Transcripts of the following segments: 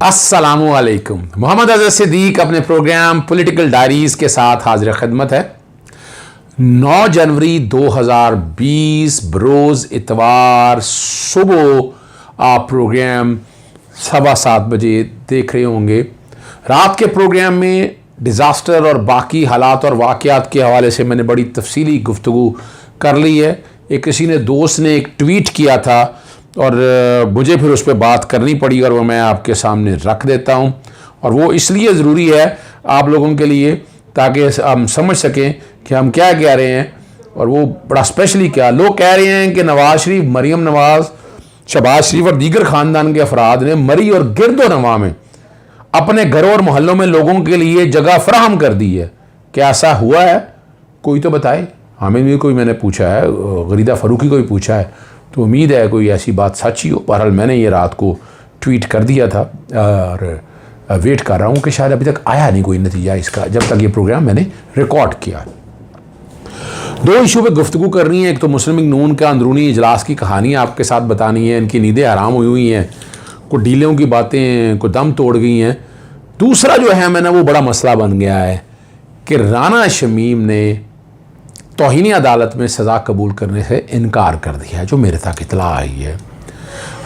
अस्सलामुअलैकुम। मोहम्मद अज़हर सिद्दीक अपने programme political diaries के साथ हाजिर खिदमत है। 9 जनवरी 2020 बरोज़ इतवार सुबह आप प्रोग्राम 7:15 बजे देख रहे होंगे। रात के प्रोग्राम में डिज़ास्टर और बाकी हालात और वाक़यात के हवाले से मैंने बड़ी तफसीली गुफ्तगू कर ली है। एक किसी ने दोस्त ने एक ट्वीट किया था और मुझे फिर उस पर बात करनी पड़ी और वो मैं आपके सामने रख देता हूँ। और वो इसलिए ज़रूरी है आप लोगों के लिए ताकि हम समझ सकें कि हम क्या कह रहे हैं। और वो बड़ा स्पेशली क्या लोग कह रहे हैं कि नवाज़ शरीफ, मरीम नवाज़, शहबाज शरीफ और दीगर ख़ानदान के अफराद ने मरी और गिरदो नवा में अपने घरों और मोहल्लों में लोगों के लिए जगह फराहम कर दी है। क्या ऐसा हुआ है? कोई तो बताए। हमें भी कोई मैंने पूछा है, गरीदा फ़ारूकी को भी पूछा है, तो उम्मीद है कोई ऐसी बात सच ही हो। बहरहाल मैंने ये रात को ट्वीट कर दिया था और वेट कर रहा हूँ कि शायद अभी तक आया नहीं कोई नतीजा इसका, जब तक ये प्रोग्राम मैंने रिकॉर्ड किया। 2 इशू पे गुफ्तगू करनी है। एक तो मुस्लिम लीग नून का अंदरूनी इजलास की कहानी आपके साथ बतानी है। इनकी नींदें हराम हुई हैं, कुछ डीलों की बातें को दम तोड़ गई हैं। दूसरा जो है मैंने वो बड़ा मसला बन गया है कि राना शमीम ने तौहीन अदालत में सज़ा कबूल करने से इनकार कर दिया है, जो मेरे तक इतला आई है।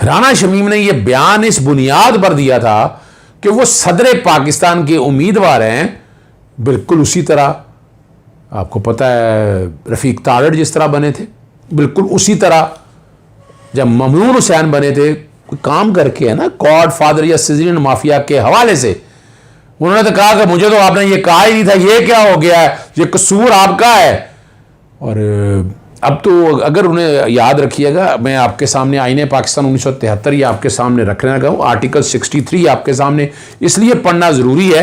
राना शमीम ने यह बयान इस बुनियाद पर दिया था कि वो सदर पाकिस्तान के उम्मीदवार हैं। बिल्कुल उसी तरह आपको पता है रफ़ीक तारड़ जिस तरह बने थे, बिल्कुल उसी तरह जब ममनून हुसैन बने थे, कोई काम करके है ना, गॉड फादर या सिजरियन माफिया के हवाले से उन्होंने तो कहा कि मुझे तो आपने ये कहा ही नहीं था, ये क्या हो गया है, ये कसूर आपका है। और अब तो अगर उन्हें याद रखिएगा, मैं आपके सामने आईने पाकिस्तान 1973 ये आपके सामने रखने लगा हूँ। आर्टिकल 63 आपके सामने इसलिए पढ़ना ज़रूरी है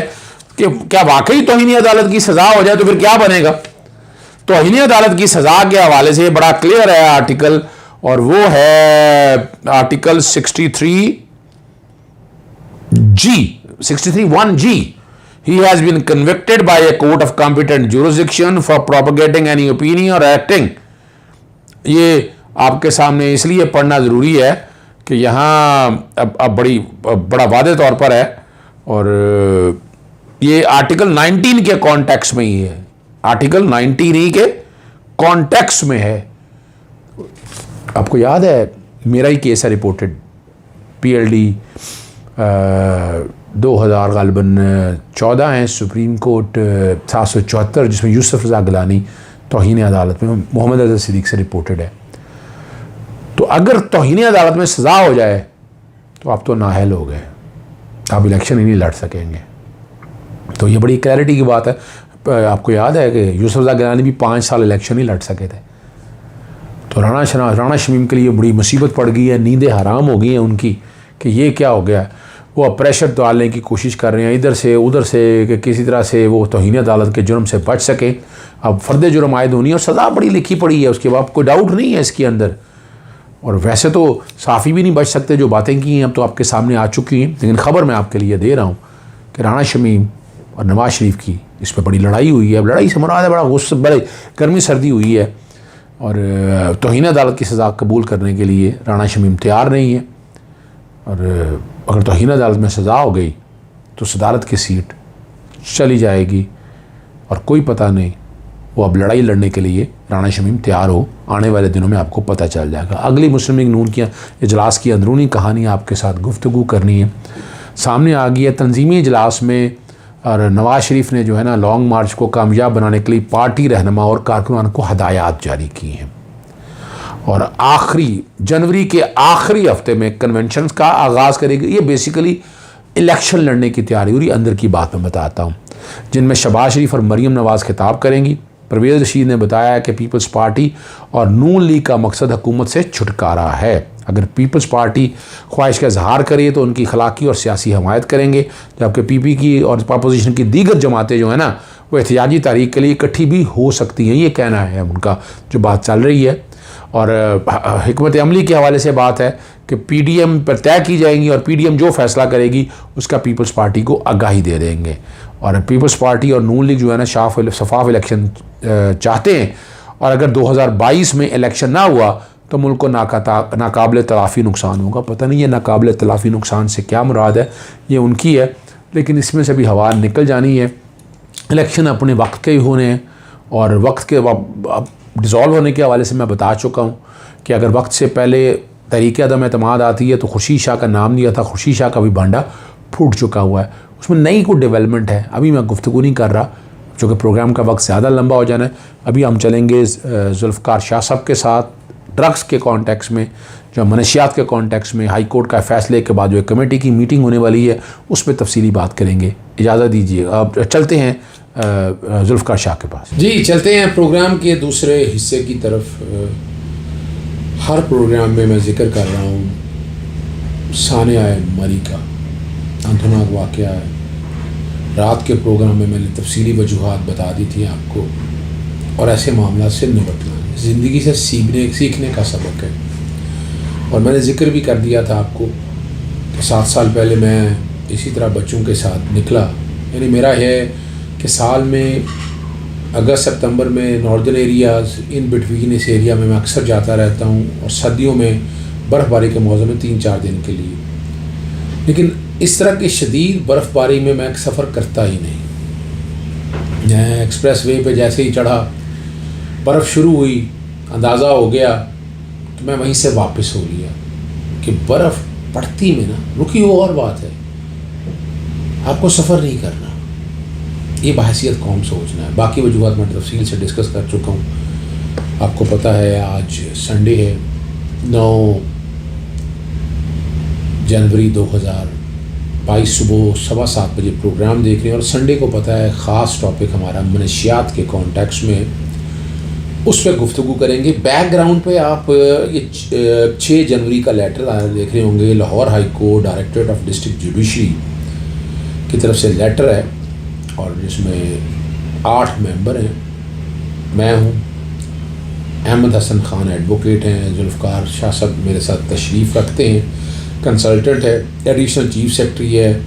कि क्या वाकई तौहीन अदालत की सज़ा हो जाए तो फिर क्या बनेगा। तौहीन अदालत की सज़ा के हवाले से बड़ा क्लियर है आर्टिकल, और वो है article 63(1)(g). He has been convicted by a court of competent jurisdiction for propagating any opinion or acting. ये आपके सामने इसलिए पढ़ना ज़रूरी है कि यहाँ अब बड़ा वादे तौर पर है। और ये आर्टिकल 19 के कॉन्टेक्स्ट में ही है, आर्टिकल 19 ही के कॉन्टेक्स्ट में है। आपको याद है मेरा ही केस है रिपोर्टेड, PLD 2000 गालिबन 14 है, सुप्रीम कोर्ट 774, जिसमें यूसुफ रज़ा गिलानी तौहीन अदालत में मोहम्मद अज़हर सिद्दीक से रिपोर्टेड है। तो अगर तौहीन अदालत में सज़ा हो जाए तो आप तो नाअहल हो गए, आप इलेक्शन ही नहीं लड़ सकेंगे। तो ये बड़ी क्लैरिटी की बात है। आपको याद है कि यूसुफ रज़ा गिलानी भी 5 साल इलेक्शन ही लड़ सके थे। तो राना शमीम के लिए बड़ी मुसीबत पड़ गई है, नींदें हराम हो गई हैं उनकी कि ये क्या हो गया। वो अब प्रेशर डालने की कोशिश कर रहे हैं इधर से उधर से कि किसी तरह से वो तौहीन अदालत के जुर्म से बच सके। अब फ़र्द जुर्म आयद होनी है और सज़ा बड़ी लिखी पड़ी है, उसके बाद कोई डाउट नहीं है इसके अंदर। और वैसे तो साफ़ी भी नहीं बच सकते, जो बातें की हैं अब तो आपके सामने आ चुकी हैं। लेकिन ख़बर मैं आपके लिए दे रहा हूँ कि राना शमीम और नवाज़ शरीफ की इस पर बड़ी लड़ाई हुई है। अब लड़ाई से मुराद है बड़ा गुस्सा, बड़े गर्मी सर्दी हुई है। और तौहीन अदालत की सज़ा कबूल करने के लिए राना शमीम तैयार नहीं है। और अगर तौहीन अदालत में सज़ा हो गई तो सदारत की सीट चली जाएगी और कोई पता नहीं। वो अब लड़ाई लड़ने के लिए राना शमीम तैयार हो, आने वाले दिनों में आपको पता चल जाएगा। अगली मुस्लिम लीग नून की इजलास की अंदरूनी कहानी आपके साथ गुफ्तगू करनी है। सामने आ गई है तंजीमी इजलास में, और नवाज़ शरीफ ने जो है ना लॉन्ग मार्च को कामयाब बनाने के लिए पार्टी रहनुमा और कारकुनान को हदायत जारी की हैं। और आखिरी जनवरी के आखिरी हफ्ते में कन्वेंशन का आगाज़ करेगी। ये बेसिकली इलेक्शन लड़ने की तैयारी हो रही। अंदर की बात मैं बताता हूँ, जिनमें शहबाज शरीफ और मरीम नवाज़ खिताब करेंगी। परवेज़ रशीद ने बताया कि पीपल्स पार्टी और नून लीग का मकसद हुकूमत से छुटकारा है। अगर पीपल्स पार्टी ख्वाहिश का इजहार करे तो उनकी अखलाकी और सियासी हमायत करेंगे, जबकि PP की और अपोजिशन की दीगर जमातें जो है ना वो एहतियाजी तारीख के लिए इकट्ठी भी हो सकती हैं। ये कहना है उनका, जो बात चल रही है। और हिकमत अमली के हवाले से बात है कि PDM पर तय की जाएंगी और PDM जो फैसला करेगी उसका पीपल्स पार्टी को आगाही दे देंगे। और पीपल्स पार्टी और नून लीग जो है ना शफाफ इलेक्शन चाहते हैं। और अगर 2022 में इलेक्शन ना हुआ तो मुल्क को नाकाबिल तलाफ़ी नुकसान होगा। पता नहीं ये नाकाबिल तलाफ़ी नुकसान से क्या मुराद है, ये उनकी है, लेकिन इसमें से भी हवा निकल जानी है। इलेक्शन अपने वक्त के ही होने हैं और वक्त के डिज़ोल्व होने के हवाले से मैं बता चुका हूँ कि अगर वक्त से पहले तहरीक अदम एतमाद आती है तो खुर्शीद शाह का नाम नहीं आता। खुर्शीद शाह का भी भांडा फूट चुका हुआ है, उसमें नई कोई डेवलपमेंट है अभी मैं गुफ्तगू नहीं कर रहा, चूँकि प्रोग्राम का वक्त ज़्यादा लंबा हो जाना है। अभी हम चलेंगे जुल्फ़कार शाह साहब के साथ ड्रग्स के कॉन्टेक्स्ट में, जो मनशियात के कॉन्टेक्स्ट में हाई कोर्ट का फ़ैसले के बाद जो एक कमेटी की मीटिंग होने वाली है उस पर तफसीली बात करेंगे। इजाज़त दीजिए, अब चलते हैं जुल्फ़कार शाह के पास। जी चलते हैं प्रोग्राम के दूसरे हिस्से की तरफ। हर प्रोग्राम में मैं जिक्र कर रहा हूँ सानिया मरी का अंतनाक वाक़या है। रात के प्रोग्राम में मैंने तफसीली वजूहात बता दी थी आपको, और ऐसे मामला से निपटना ज़िंदगी से सीखने का सबक है। और मैंने जिक्र भी कर दिया था आपको कि 7 साल पहले मैं इसी तरह बच्चों के साथ निकला। यानी मेरा है कि साल में अगस्त सितंबर में नॉर्दर्न एरियाज़ इन बिटवीन इस एरिया में मैं अक्सर जाता रहता हूँ, और सर्दियों में बर्फ़बारी के मौसम में 3-4 दिन के लिए। लेकिन इस तरह की शदीद बर्फ़बारी में मैं सफ़र करता ही नहीं। मैं एक्सप्रेस वे पर जैसे ही चढ़ा, बर्फ़ शुरू हुई, अंदाज़ा हो गया तो मैं वहीं से वापस हो लिया कि बर्फ़ पड़ती में ना रुकी हो और बात है, आपको सफ़र नहीं करना, ये बहैसियत कौम सोचना है। बाकी वजूहात मैं तफसील से डिस्कस कर चुका हूँ। आपको पता है आज संडे है, 9 जनवरी 2022 सुबह 7:15 बजे प्रोग्राम देख रहे हैं। और संडे को पता है ख़ास टॉपिक हमारा मनशियात के कॉन्टेक्स्ट में, उस पर गुफ्तगू करेंगे। बैकग्राउंड पे आप ये 6 जनवरी का लेटर देख रहे होंगे। Lahore high court directorate of district judiciary की तरफ से लेटर है, और जिसमें 8 मेंबर हैं। मैं हूँ, अहमद हसन खान एडवोकेट हैं, जुल्फ़कार शाह साहब मेरे साथ तशरीफ़ रखते हैं, कंसल्टेंट है, एडिशनल चीफ सेक्रेटरी है,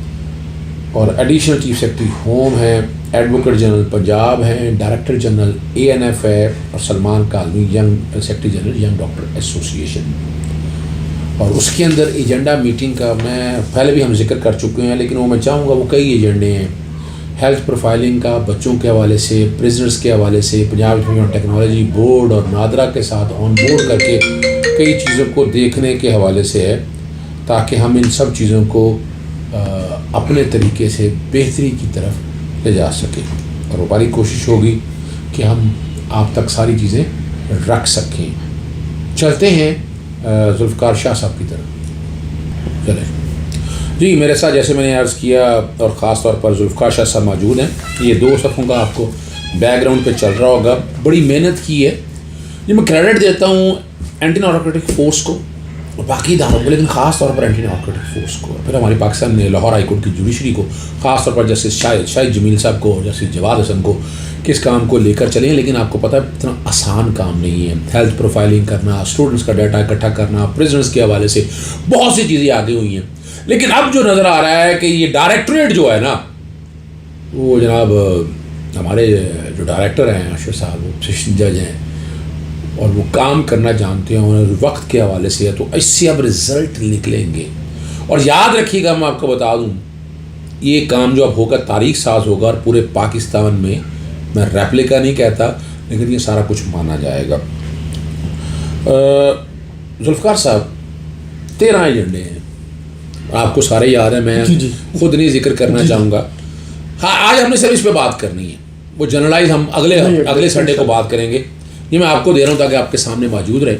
और एडिशनल चीफ सेक्रेटरी होम है, एडवोकेट जनरल पंजाब हैं, डायरेक्टर जनरल ANF है, और Salman Kazmi young secretary general young doctor association. और उसके अंदर एजेंडा मीटिंग का मैं पहले भी हम जिक्र कर चुके हैं, लेकिन वो मैं चाहूँगा वो कई एजेंडे हैं। हेल्थ प्रोफाइलिंग का बच्चों के हवाले से, प्रिजनर्स के हवाले से, Punjab institute of technology board और नादरा के साथ ऑन बोर्ड करके कई चीज़ों को देखने के हवाले से है, ताकि हम इन सब चीज़ों को अपने तरीके से बेहतरी की तरफ ले जा सकें। और हमारी कोशिश होगी कि हम आप तक सारी चीज़ें रख सकें। चलते हैं जुल्फ़कार शाह साहब की तरफ। चलें जी, मेरे साथ जैसे मैंने अर्ज़ किया, और ख़ास तौर पर जुल्फ़कार शाह साहब मौजूद हैं। ये 2 सफ़ों का आपको बैकग्राउंड पे चल रहा होगा। बड़ी मेहनत की है, ये मैं क्रेडिट देता हूँ एंटी नारकोटिक फोर्स को और बाकी इदारों को, लेकिन ख़ास तौर पर एंटी नारकोटिक फोर्स को, फिर हमारी पाकिस्तान ने लाहौर हाई कोर्ट की जुडिशरी को, ख़ास तौर पर जस्टिस शाहिद जमील साहब को, जस्टिस जवाद हसन को, किस काम को लेकर चले हैं। लेकिन आपको पता है इतना आसान काम नहीं है। हेल्थ प्रोफाइलिंग करना, स्टूडेंट्स का डाटा इकट्ठा करना, प्रिजनर्स के हवाले से बहुत सी चीज़ें आगे हुई हैं। लेकिन अब जो नज़र आ रहा है कि ये डायरेक्टरेट जो है ना, वो जनाब हमारे जो डायरेक्टर हैं अशर साहब, वो सेशन जज हैं और वो काम करना जानते हैं, और वक्त के हवाले से है, तो इससे अब रिज़ल्ट निकलेंगे। और याद रखिएगा, मैं आपको बता दूं, ये काम जो अब होगा तारीख साज होगा, और पूरे पाकिस्तान में, मैं रेप्लिका नहीं कहता, लेकिन ये सारा कुछ माना जाएगा। जुल्फ़कार साहब 13 एजेंडे हैं, आपको सारे याद है, मैं खुद नहीं जिक्र करना चाहूँगा। हाँ, आज हमने सिर्फ इस पर बात करनी है, वो जनरलाइज हम अगले संडे को बात करेंगे। ये मैं आपको दे रहा हूँ ताकि आपके सामने मौजूद रहे।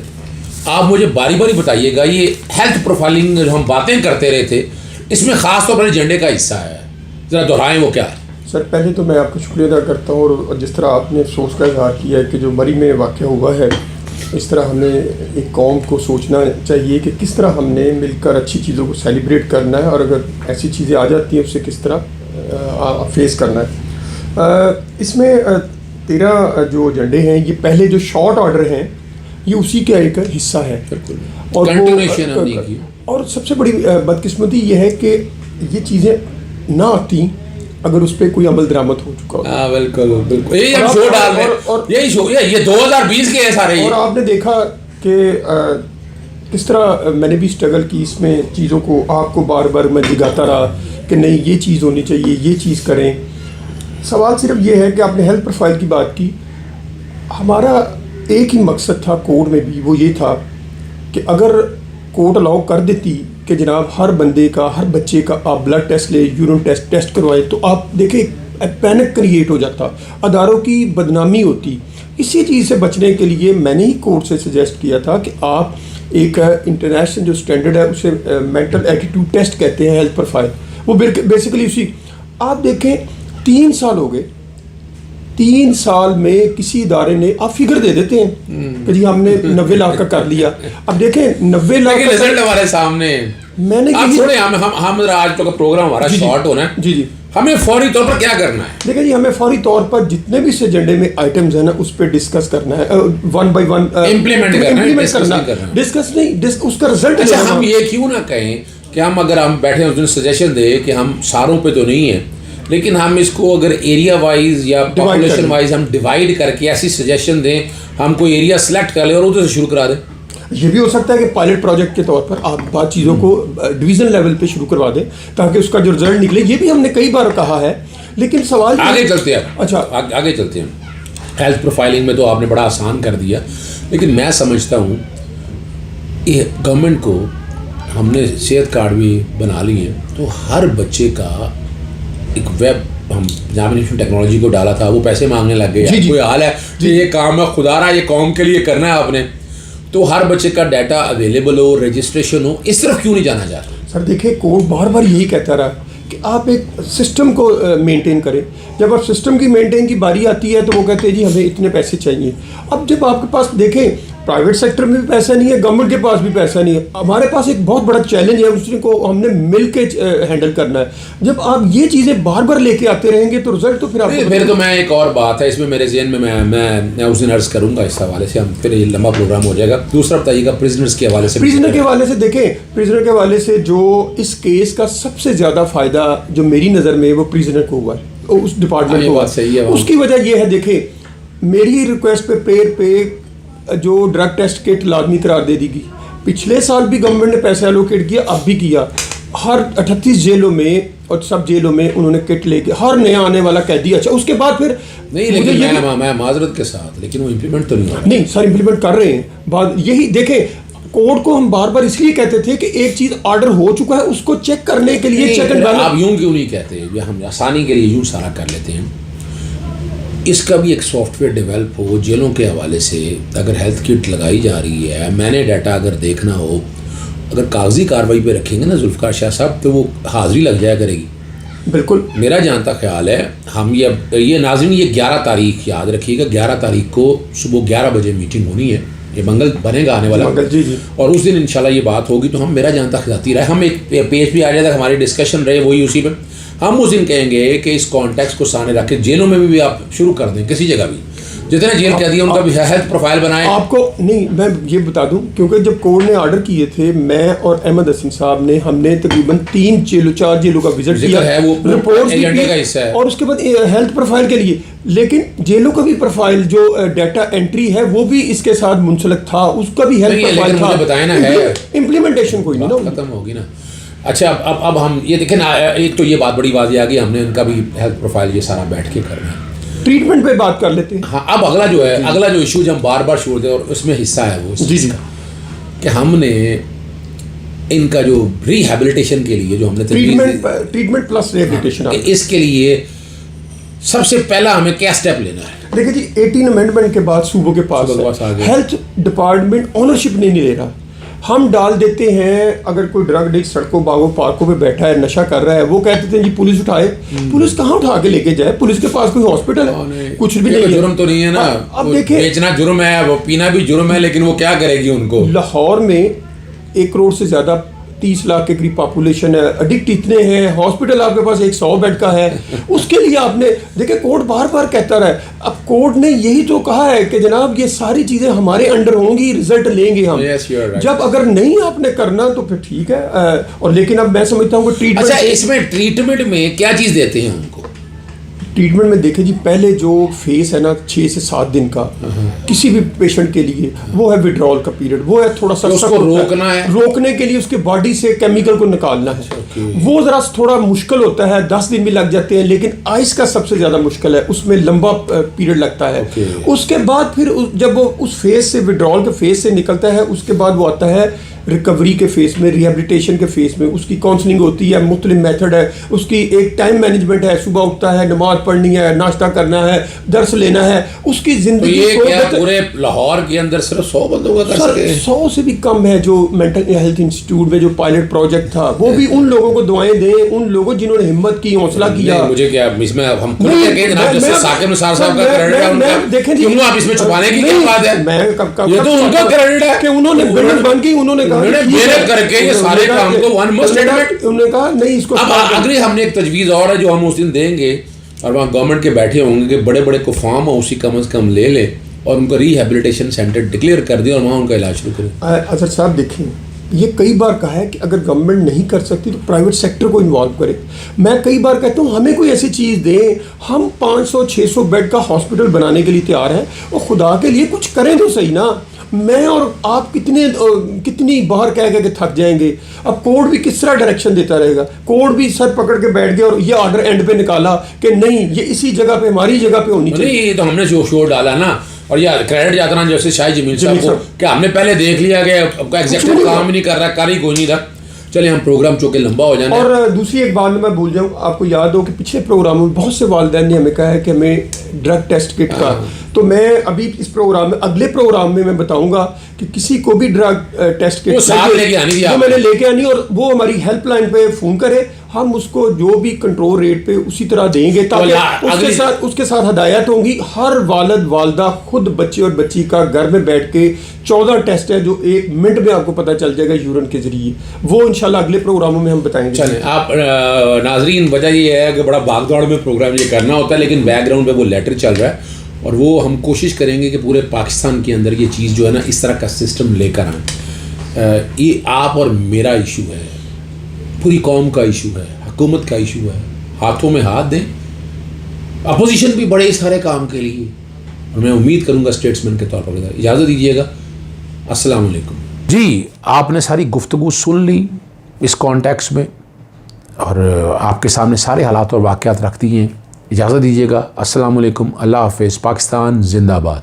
आप मुझे बारी बारी बताइएगा, ये हेल्थ प्रोफाइलिंग जो हम बातें करते रहे थे, इसमें ख़ास तौर पर एजेंडे का हिस्सा है, ज़रा दोहराएं वो क्या है। सर, पहले तो मैं आपका शुक्रिया अदा करता हूँ, और जिस तरह आपने अफसोस का इजहार किया है कि जो मरी में वाक़या हुआ है, इस तरह हमने एक कौम को सोचना चाहिए कि किस तरह हमने मिलकर अच्छी चीज़ों को सेलिब्रेट करना है, और अगर ऐसी चीज़ें आ जाती हैं उससे किस तरह फेस करना है। इसमें 13 जो एजेंडे हैं, ये पहले जो शॉर्ट ऑर्डर हैं, ये उसी का एक हिस्सा है। और सबसे बड़ी बदकिस्मती ये है कि ये चीज़ें ना आती अगर उस पर कोई अमल दरामद हो चुका हो। बिल्कुल बिल्कुल, यही हम शो डाल रहे हैं, और यही शो, ये 2020 के है सारे। और आपने देखा कि किस तरह मैंने भी स्ट्रगल की इसमें चीज़ों को, आपको बार बार मैं दिखाता रहा कि नहीं ये चीज़ होनी चाहिए, ये चीज़ करें। सवाल सिर्फ ये है कि आपने हेल्थ प्रोफाइल की बात की, हमारा एक ही मकसद था कोर्ट में भी, वो ये था कि अगर कोर्ट अलाउ कर देती कि जनाब हर बंदे का, हर बच्चे का आप ब्लड टेस्ट ले, यूरिन टेस्ट करवाएं, तो आप देखें पैनिक क्रिएट हो जाता, अदारों की बदनामी होती। इसी चीज़ से बचने के लिए मैंने ही कोर्ट से सजेस्ट किया था कि आप एक इंटरनेशनल जो स्टैंडर्ड है उसे मेंटल एटीट्यूड टेस्ट कहते हैं, हेल्थ प्रोफाइल, वो बेसिकली उसी, आप देखें 3 साल हो गए, 3 साल में किसी इदारे ने, आप फिगर दे देते हैं कि जी हमने 90 लाख का कर लिया, अब देखें 90 लाख का रिजल्ट हमारे सामने, मैंने आप छोड़े, हम आज तो का प्रोग्राम हमारा शॉर्ट होना है, जी, हमें फौरी तौर पर क्या करना है? देखिए जी, हमें फौरी तौर पर जितने भी इस एजेंडे में आइटम्स हैं ना उस पर डिस्कस करना है, 1 by 1 इम्प्लीमेंट करना, डिस्कस नहीं, उसका रिजल्ट। अच्छा, हम ये क्यों ना कहें कि हम अगर हम बैठे हैं उस दिन सजेशन दे कि हम सारों पे तो नहीं है, लेकिन हम इसको अगर एरिया वाइज या पॉपुलेशन वाइज हम डिवाइड करके ऐसी सजेशन दें, हम कोई एरिया सेलेक्ट कर लें और उधर से शुरू करा दें। ये भी हो सकता है कि पायलट प्रोजेक्ट के तौर पर आप बात चीज़ों को डिवीज़न लेवल पे शुरू करवा दें ताकि उसका जो रिजल्ट निकले, ये भी हमने कई बार कहा है। लेकिन सवाल आगे चलते हैं, अच्छा आगे चलते हैं। हेल्थ प्रोफाइलिंग में तो आपने बड़ा आसान कर दिया, लेकिन मैं समझता हूँ ये गवर्नमेंट को, हमने सेहत कार्ड भी बना लिए हैं, तो हर बच्चे का एक वेब, हम जहाँ मैंने टेक्नोलॉजी को डाला था वो पैसे मांगने लग गए, कोई हाल है कि ये काम है खुदारा, ये कौम के लिए करना है आपने, तो हर बच्चे का डाटा अवेलेबल हो, रजिस्ट्रेशन हो, इस तरफ क्यों नहीं जाना चाहता? सर देखिए, कोर्ट बार बार यही कहता रहा कि आप एक सिस्टम को मेंटेन करें। जब आप सिस्टम की मेंटेन की बारी आती है तो वो कहते हैं जी हमें इतने पैसे चाहिए। अब जब आपके पास देखें, प्राइवेट सेक्टर में भी पैसा नहीं है, गवर्नमेंट के पास भी पैसा नहीं है, हमारे पास एक बहुत बड़ा चैलेंज है, उसको हमने मिल के हैंडल करना है। जब आप ये चीज़ें बार बार लेके आते रहेंगे तो रिजल्ट तो फिर तो मैं एक और बात है इसमें मेरे ज़हन में, मैं उस दिन अर्ज़ करूँगा इस हवाले से, हम फिर ये लंबा प्रोग्राम हो जाएगा। दूसरा बताइएगा प्रिजनर्स के हवाले से। प्रिजनर के हवाले से देखें, प्रिजनर के हवाले से जो इस केस का सबसे ज़्यादा फ़ायदा जो मेरी नज़र में वो प्रिजनर को हुआ है, उस डिपार्टमेंट को। बात सही है। उसकी वजह यह है, देखें मेरी रिक्वेस्ट पे प्रेयर पे जो ड्रग टेस्ट किट लाजमी करार दे दी गई, पिछले साल भी गवर्नमेंट ने पैसा एलोकेट किया, अब भी किया, हर 38 जेलों में और सब जेलों में उन्होंने किट लेके हर नया आने वाला कैदी। अच्छा, उसके बाद फिर नहीं, लेकिन मैं माजरत के साथ, लेकिन वो इम्प्लीमेंट तो नहीं हो रहा। नहीं सर, इम्प्लीमेंट कर रहे हैं। बात यही देखें, कोर्ट को हम बार बार इसलिए कहते थे कि एक चीज ऑर्डर हो चुका है उसको चेक करने के लिए चेक एंड बैलेंस। आप यूं क्यों नहीं कहते, हम आसानी के लिए यूं सारा कर लेते हैं। इसका भी एक सॉफ्टवेयर डेवलप हो जेलों के हवाले से, अगर हेल्थ किट लगाई जा रही है, मैंने डाटा अगर देखना हो, अगर कागजी कार्रवाई पे रखेंगे ना जुल्फ़िकार शाह साहब, तो वो हाजिरी लग जाया करेगी। बिल्कुल, मेरा जहाँ तक ख्याल है, हम ये नाज़रीन, ये 11 तारीख याद रखिएगा, 11 तारीख को सुबह 11 बजे मीटिंग होनी है, ये मंगल बनेगा आने वाला मंगल, जी। और उस दिन इंशाल्लाह ये बात होगी। तो हम, मेरा जहाँ तक जाती रहे, हम एक पेज भी आ जाए तक हमारी डिस्कशन रहे वही उसी पे, हम उस दिन कहेंगे कि इस कॉन्टेक्स्ट को सामने रख के जेलों में भी आप शुरू कर दें, किसी जगह भी जितने जेल कैदी उनका भी हेल्थ प्रोफाइल बनाएं। आपको नहीं, मैं ये बता दूं, क्योंकि जब कोर्ट ने ऑर्डर किए थे, मैं और अहमद हसन साहब ने, हमने तकरीबन 4 जेलों का विजिट किया है, वो रिपोर्ट एजेंडे का हिस्सा है, और उसके बाद हेल्थ प्रोफाइल के लिए। लेकिन जेलों का भी प्रोफाइल जो डाटा एंट्री है वो भी इसके साथ मुंसलिक था, उसका भी हेल्थ प्रोफाइल था। बताया ना है, इम्प्लीमेंटेशन कोई नहीं खत्म होगी ना। अच्छा, अब हम ये देखें ना, एक तो ये बात बड़ी बात आ गई, हमने उनका भी हेल्थ प्रोफाइल ये सारा बैठ के करना है। ट्रीटमेंट पे बात कर लेते हैं। हाँ, अब अगला जो इशू जो हम बार बार छोड़ दें और उसमें हिस्सा है वो जी कि हमने इनका जो रिहैबिलिटेशन के लिए जो हमने ट्रीटमेंट प्लस रिहैबिलिटेशन, इसके लिए सबसे पहला हमें क्या स्टेप लेना है? देखिए जी, 18 अमेंडमेंट के बाद सूबों के पास हेल्थ डिपार्टमेंट ओनरशिप नहीं ले रहा। हम डाल देते हैं, अगर कोई ड्रग एडिक्ट सड़कों बागों पार्कों पे बैठा है, नशा कर रहा है, वो कहते थे जी पुलिस उठाए। पुलिस कहाँ उठा के लेके जाए? पुलिस के पास कोई हॉस्पिटल है? कुछ भी नहीं। जुर्म तो नहीं है ना, अब देखिए, बेचना जुर्म है, वो पीना भी जुर्म है, लेकिन वो क्या करेगी उनको? लाहौर में 1 करोड़ से ज्यादा 30 लाख के करीब पॉपुलेशन है, एडिक्ट इतने हैं, हॉस्पिटल आपके पास 100 बेड का है, उसके लिए आपने देखिए कोर्ट बार बार कहता रहा है। अब कोर्ट ने यही तो कहा है कि जनाब ये सारी चीजें हमारे अंडर होंगी, रिजल्ट लेंगे हम। right. जब अगर नहीं आपने करना तो फिर ठीक है, और लेकिन अब मैं समझता हूँ कि ट्रीटमेंट। अच्छा, इसमें ट्रीटमेंट में क्या चीज देते हैं उनको? ट्रीटमेंट में देखें जी, पहले जो फेस है ना 6 से 7 दिन का किसी भी पेशेंट के लिए, वो है विड्रॉल का पीरियड, वो है थोड़ा सा तो उसको रोकना है, रोकने के लिए उसके बॉडी से केमिकल को निकालना है। वो ज़रा थोड़ा मुश्किल होता है, 10 दिन भी लग जाते हैं, लेकिन आइस का सबसे ज़्यादा मुश्किल है, उसमें लंबा पीरियड लगता है। उसके बाद फिर जब वो उस फेस से, विड्रॉल के फेस से निकलता है, उसके बाद वो आता है रिकवरी के फेस में, रिहेबिलिटेशन के फेस में। उसकी काउंसलिंग होती है, मुख्तलिफ मेथड है, उसकी एक टाइम मैनेजमेंट है, सुबह उठता है, नमाज पढ़नी है, नाश्ता करना है, दर्स लेना है, उसकी जिंदगी तो ये क्या पूरे लाहौर के अंदर सिर्फ 100 बंदों का कर सके? 100 से भी कम है। जो मेंटल हेल्थ इंस्टीट्यूट में जो पायलट प्रोजेक्ट था, वो भी उन लोगों को दुआएं दें, उन लोगों जिन्होंने हिम्मत की, हौसला किया। मुझे क्या इसमें हम खुद कहें जनाब, जो साकिब निसार साहब का क्रेडिट है उनका, देखें क्यों आप इसमें छुपाने की क्या बात है? मैं ये तो उनका क्रेडिट है कि उन्होंने बिल्डिंग बन की, उन्होंने करके ये सारे काम को वन मस्ट एडमिट। उन्होंने कहा नहीं इसको। अब अगर हमने एक तजवीज़ और है जो हम उस दिन देंगे, और वहाँ गवर्नमेंट के बैठे होंगे कि बड़े बड़े को फार्म हाउस ही कम से कम ले ले और उनको रिहेबिलिटेशन सेंटर डिक्लेयर कर दिया और वहाँ उनका इलाज शुरू करें। अच्छा साहब देखें, ये कई बार कहा है कि अगर गवर्नमेंट नहीं कर सकती तो प्राइवेट सेक्टर को इन्वॉल्व करे। मैं कई बार कहता हूँ हमें कोई ऐसी चीज़ दें, हम 500-600 बेड का हॉस्पिटल बनाने के लिए तैयार हैं, और खुदा के लिए कुछ करें तो सही ना। मैं और आप कितनी बाहर कह के थक जाएंगे। अब कोर्ट भी किस तरह डायरेक्शन देता रहेगा? कोर्ट भी सर पकड़ के बैठ गया और ये ऑर्डर एंड पे निकाला कि नहीं, ये इसी जगह पे, हमारी जगह पे होनी चाहिए। नहीं, तो हमने जो शोर डाला ना, और ये क्रेडिट जाता ना जैसे शाही जमील साहब को, क्या हमने पहले देख लिया कि आपका एग्जीक्यूटिव काम ही नहीं कर रहा, कर ही कोई नहीं था, चलिए हम प्रोग्राम चूंकि लंबा हो जाना। और दूसरी एक बात मैं भूल जाऊँ, आपको याद हो कि पिछले प्रोग्राम में बहुत से वालिदैन ने हमें कहा है कि हमें ड्रग टेस्ट किट का, तो मैं अभी इस प्रोग्राम में, अगले प्रोग्राम में मैं बताऊंगा कि किसी को भी ड्रग टेस्ट किट लेके आनी तो मैंने लेके आनी, और वो हमारी हेल्पलाइन पे फ़ोन करे, हम उसको जो भी कंट्रोल रेट पे उसी तरह देंगे, ताकि उसके साथ हदायत होंगी। हर वालिद वालदा खुद बच्चे और बच्ची का घर में बैठ के 14 टेस्ट है जो 1 मिनट में आपको पता चल जाएगा यूरिन के जरिए, वो इंशाल्लाह अगले प्रोग्रामों में हम बताएंगे। चलें आप नाजरीन, वजह ये है कि बड़ा भागदौड़ में प्रोग्राम ये करना होता है, लेकिन बैकग्राउंड पे वो लेटर चल रहा है, और वो हम कोशिश करेंगे कि पूरे पाकिस्तान के अंदर ये चीज़ जो है ना इस तरह का सिस्टम लेकर आएँ। ये आप और मेरा इशू है, पूरी कौम का इशू है, हुकूमत का इशू है, हाथों में हाथ दें। अपोजिशन भी बड़े सारे काम के लिए, और मैं उम्मीद करूंगा स्टेट्समैन के तौर पर। इजाज़त दीजिएगा, अस्सलाम वालेकुम। जी, आपने सारी गुफ्तगू सुन ली इस कॉन्टेक्स्ट में, और आपके सामने सारे हालात और वाक़यात रख दिए हैं। इजाज़त दीजिएगा, अस्सलाम वालेकुम, अल्लाह हाफ़िज़, पाकिस्तान जिंदाबाद।